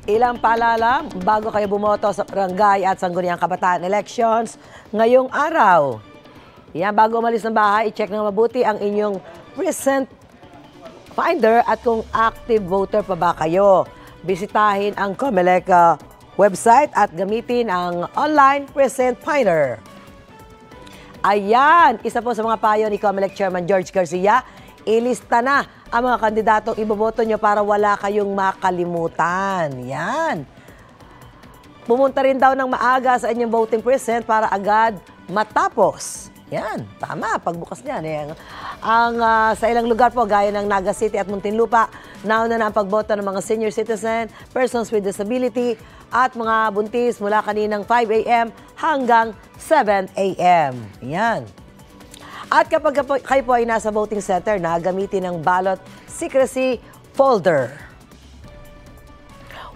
Ilang paalala bago kayo bumoto sa barangay at sangguniang kabataan elections ngayong araw. Yan, bago umalis ng bahay, i-check na mabuti ang inyong present finder at kung active voter pa ba kayo. Bisitahin ang COMELEC website at gamitin ang online present finder. Ayan, isa po sa mga payo ni COMELEC Chairman George Garcia, ilista na ang mga kandidatong iboboto nyo para wala kayong makalimutan. Yan. Pumunta rin daw ng maaga sa inyong voting precinct para agad matapos. Yan, tama, pagbukas niyan. Sa ilang lugar po, gaya ng Naga City at Muntinlupa, nauna na ang pagboto ng mga senior citizen, persons with disability, at mga buntis mula kaninang 5 a.m. hanggang 7 a.m. Yan. At kapag kayo po ay nasa voting center, gamitin ang ballot secrecy folder.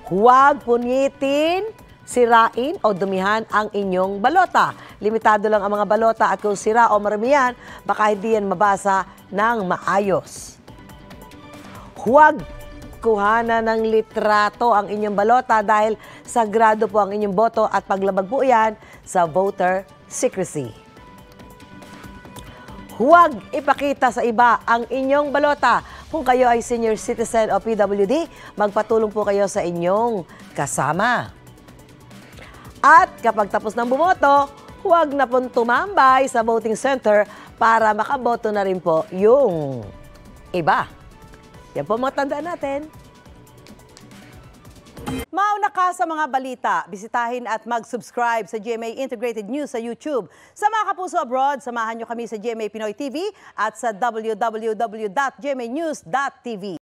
Huwag punitin, sirain o dumihan ang inyong balota. Limitado lang ang mga balota at kung sira o maramihan, baka hindi yan mabasa ng maayos. Huwag kuhanan ng litrato ang inyong balota dahil sagrado po ang inyong boto at paglabag po yan sa voter secrecy. Huwag ipakita sa iba ang inyong balota. Kung kayo ay senior citizen o PWD, magpatulong po kayo sa inyong kasama. At kapag tapos ng bumoto, huwag na pong tumambay sa voting center para makaboto na rin po yung iba. Yan po mga tandaan natin. Mauna ka sa mga balita, bisitahin at mag-subscribe sa GMA Integrated News sa YouTube. Sa mga kapuso abroad, samahan nyo kami sa GMA Pinoy TV at sa www.gmanews.tv.